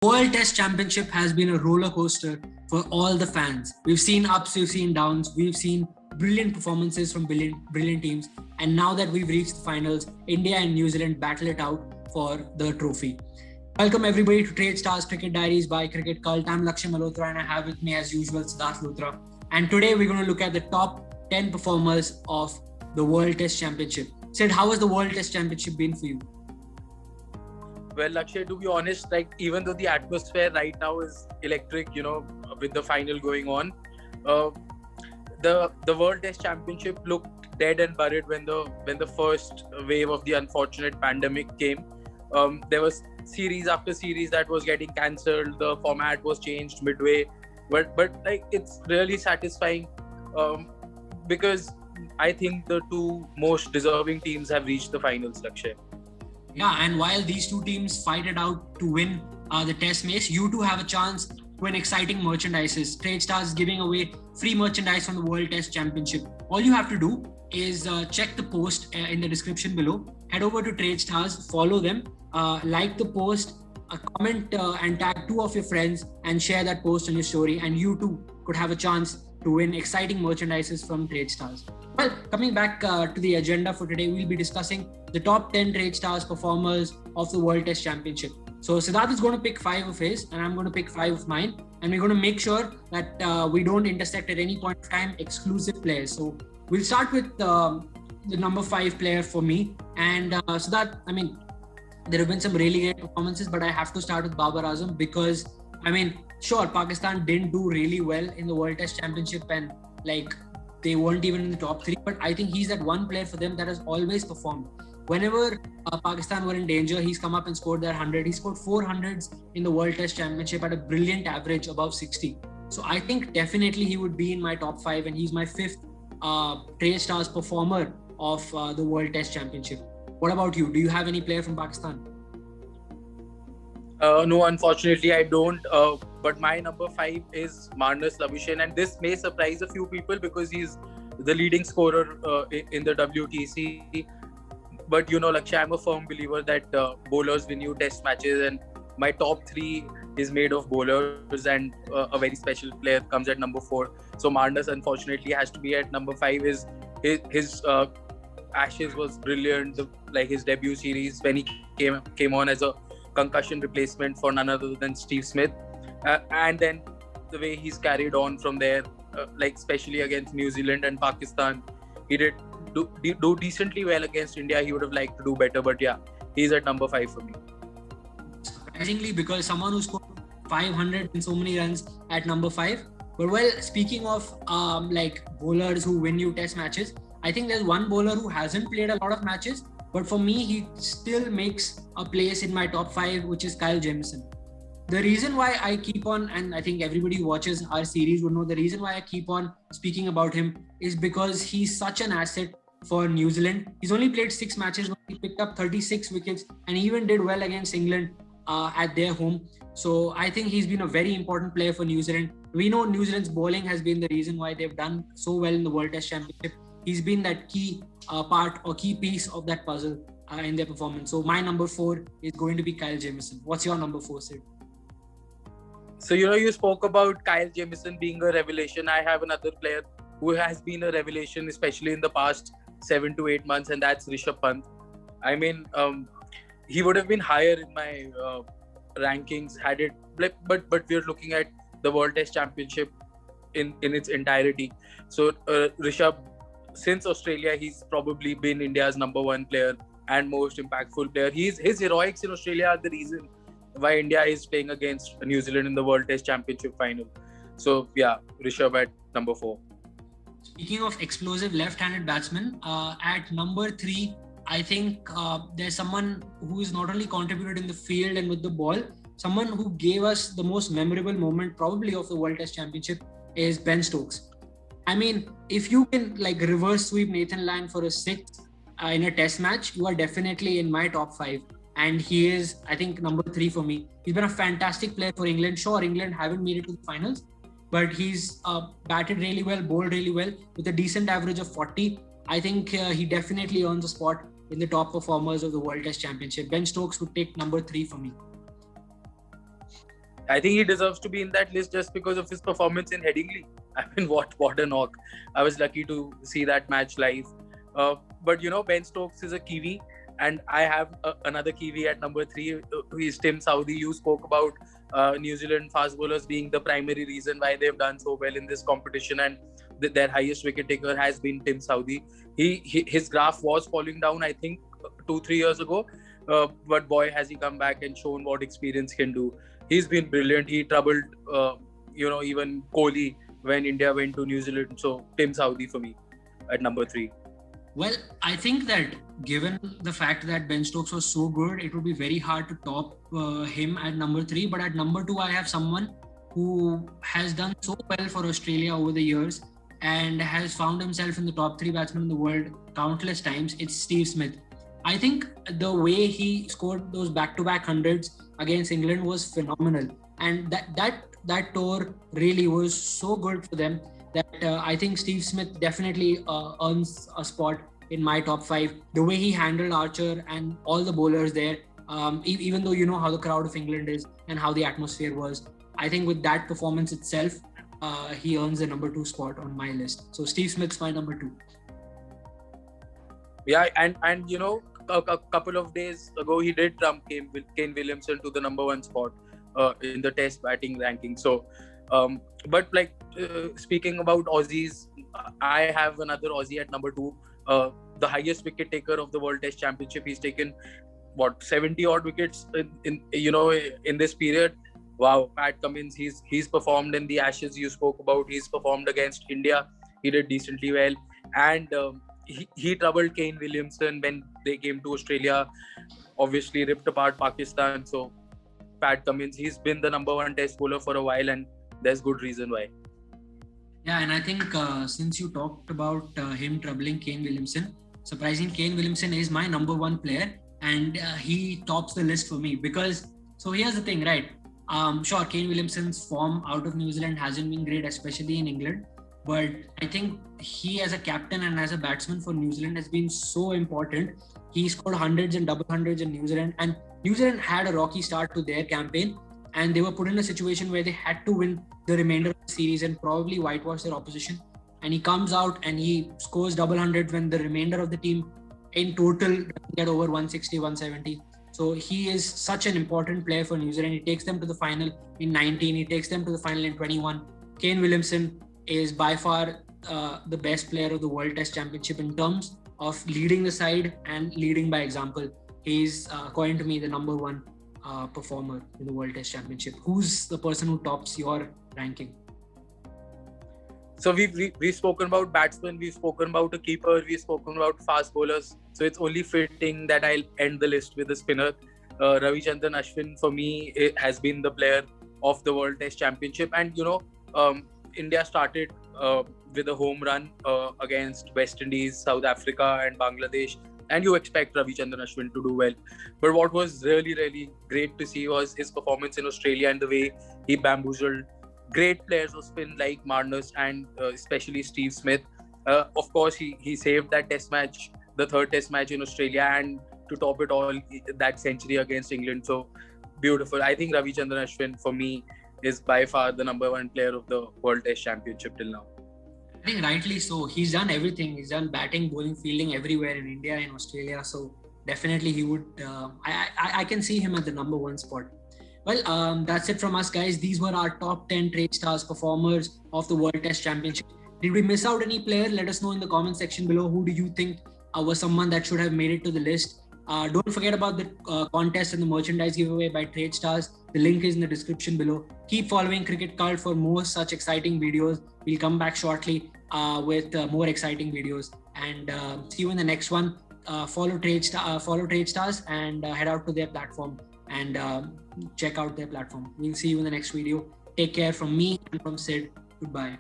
World Test Championship has been a roller coaster for all the fans. We've seen ups, we've seen downs, we've seen brilliant performances from brilliant teams. And now that we've reached the finals, India and New Zealand battle it out for the trophy. Welcome everybody to TradeStars Cricket Diaries by Cricket Cult. I'm Lakshya Malhotra and I have with me as usual Siddharth Luthra. And today we're going to look at the top 10 performers of the World Test Championship. Sid, how has the World Test Championship been for you? Well, Lakshay, to be honest, even though the atmosphere right now is electric, with the final going on, the World Test Championship looked dead and buried when the first wave of the unfortunate pandemic came. There was series after series that was getting cancelled. The format was changed midway, but it's really satisfying because I think the two most deserving teams have reached the finals, Lakshay. Yeah, and while these two teams fight it out to win the test match, you two have a chance to win exciting merchandises. TradeStars is giving away free merchandise from the World Test Championship. All you have to do is check the post in the description below. Head over to TradeStars, follow them, like the post, comment and tag two of your friends and share that post on your story, and you too could have a chance to win exciting merchandises from TradeStars. Well, coming back to the agenda for today, we'll be discussing the top 10 TradeStars performers of the World Test Championship. So Siddharth is going to pick 5 of his and I'm going to pick 5 of mine. And we're going to make sure that we don't intersect at any point of time exclusive players. So we'll start with the number 5 player for me. And Siddharth, there have been some really great performances, but I have to start with Babar Azam because, sure, Pakistan didn't do really well in the World Test Championship and they weren't even in the top 3, but I think he's that one player for them that has always performed. Whenever Pakistan were in danger, he's come up and scored their 100. He scored 400s in the World Test Championship at a brilliant average above 60. So I think definitely he would be in my top 5 and he's my 5th TradeStars performer of the World Test Championship. What about you? Do you have any player from Pakistan? No, unfortunately I don't. But my number 5 is Marnus Labuschagne, and this may surprise a few people because he's the leading scorer in the WTC. But Lakshay, I'm a firm believer that bowlers win you test matches, and my top 3 is made of bowlers, and a very special player comes at number 4. So Marnus unfortunately has to be at number 5. His Ashes was brilliant, his debut series when he came on as a concussion replacement for none other than Steve Smith. And then the way he's carried on from there, especially against New Zealand and Pakistan, he did do decently well against India. He would have liked to do better, but yeah, he's at number 5 for me. Surprisingly, because someone who scored 500 and so many runs at number 5. But well, speaking of bowlers who win you test matches, I think there's one bowler who hasn't played a lot of matches, but for me, he still makes a place in my top 5, which is Kyle Jamieson. The reason why I keep on, and I think everybody who watches our series would know, the reason why I keep on speaking about him is because he's such an asset for New Zealand. He's only played 6 matches, but he picked up 36 wickets and he even did well against England at their home. So I think he's been a very important player for New Zealand. We know New Zealand's bowling has been the reason why they've done so well in the World Test Championship. He's been that key part or key piece of that puzzle in their performance. So my number 4 is going to be Kyle Jamieson. What's your number 4, Sid? So, you spoke about Kyle Jamieson being a revelation. I have another player who has been a revelation, especially in the past 7 to 8 months, and that's Rishabh Pant. He would have been higher in my rankings had it, but we're looking at the World Test Championship in its entirety. So, Rishabh, since Australia, he's probably been India's number 1 player and most impactful player. His heroics in Australia are the reason why India is playing against New Zealand in the World Test Championship final. So yeah, Rishabh at number 4. Speaking of explosive left-handed batsmen, at number 3, I think there's someone who is not only contributed in the field and with the ball, someone who gave us the most memorable moment probably of the World Test Championship is Ben Stokes. If you can reverse sweep Nathan Lyon for a 6 in a test match, you are definitely in my top 5. And he is, I think, number 3 for me. He's been a fantastic player for England. Sure, England haven't made it to the finals, but he's batted really well, bowled really well with a decent average of 40. I think he definitely earns a spot in the top performers of the World Test Championship. Ben Stokes would take number 3 for me. I think he deserves to be in that list just because of his performance in Headingley. I mean, what a knock! I was lucky to see that match live. But Ben Stokes is a Kiwi, and I have another Kiwi at number 3, who is Tim Southee. You spoke about New Zealand fast bowlers being the primary reason why they've done so well in this competition, and their highest wicket taker has been Tim Southee. His graph was falling down, I think, 2-3 years ago, but boy, has he come back and shown what experience can do. He's been brilliant. He troubled, even Kohli when India went to New Zealand. So Tim Southee for me at number 3. Well, I think that given the fact that Ben Stokes was so good, it would be very hard to top him at number 3. But at number 2, I have someone who has done so well for Australia over the years and has found himself in the top 3 batsmen in the world countless times. It's Steve Smith. I think the way he scored those back-to-back hundreds against England was phenomenal, and that tour really was so good for them that I think Steve Smith definitely earns a spot in my top 5. The way he handled Archer and all the bowlers there, even though you know how the crowd of England is and how the atmosphere was, I think with that performance itself, he earns the number 2 spot on my list. So Steve Smith's my number 2. Yeah, and a couple of days ago, he did trump Kane Williamson to the number 1 spot in the Test batting ranking. So, but speaking about Aussies, I have another Aussie at number 2, the highest wicket taker of the World Test Championship. He's taken 70 odd wickets in this period. Wow, Pat Cummins. He's performed in the Ashes you spoke about. He's performed against India. He did decently well, and he troubled Kane Williamson when they came to Australia. Obviously ripped apart Pakistan. So Pat Cummins, he's been the number 1 Test bowler for a while, and there's good reason why. Yeah, and I think since you talked about him troubling Kane Williamson, surprising Kane Williamson is my number 1 player, and he tops the list for me because. So here's the thing, right? Sure, Kane Williamson's form out of New Zealand hasn't been great, especially in England. But I think he, as a captain and as a batsman for New Zealand, has been so important. He scored hundreds and double hundreds in New Zealand, and New Zealand had a rocky start to their campaign, and they were put in a situation where they had to win the remainder of the series and probably whitewash their opposition. And he comes out and he scores double hundred when the remainder of the team in total get over 160, 170. So he is such an important player for New Zealand. He takes them to the final in 19. He takes them to the final in 21. Kane Williamson is by far the best player of the World Test Championship in terms of leading the side and leading by example. He's, according to me, the number 1 performer in the World Test Championship. Who's the person who tops your ranking? So we've spoken about batsmen, we've spoken about a keeper, we've spoken about fast bowlers. So it's only fitting that I'll end the list with a spinner. Ravichandran Ashwin, for me, has been the player of the World Test Championship. And India started with a home run against West Indies, South Africa and Bangladesh, and you expect Ravichandran Ashwin to do well. But what was really, really great to see was his performance in Australia and the way he bamboozled great players of spin like Marnus and especially Steve Smith. Of course, he saved that Test match, the 3rd Test match in Australia, and to top it all, that century against England. So beautiful. I think Ravichandran Ashwin, for me, is by far the number 1 player of the World Test Championship till now. I think rightly so. He's done everything. He's done batting, bowling, fielding everywhere in India and Australia. So definitely he would. I can see him at the number 1 spot. Well, that's it from us, guys. These were our top 10 TradeStars performers of the World Test Championship. Did we miss out any player? Let us know in the comment section below. Who do you think was someone that should have made it to the list? Don't forget about the contest and the merchandise giveaway by TradeStars. The link is in the description below. Keep following Cricket Cult for more such exciting videos. We'll come back shortly with more exciting videos. And see you in the next one. Follow TradeStars and head out to their platform and check out their platform. We'll see you in the next video. Take care from me and from Sid. Goodbye.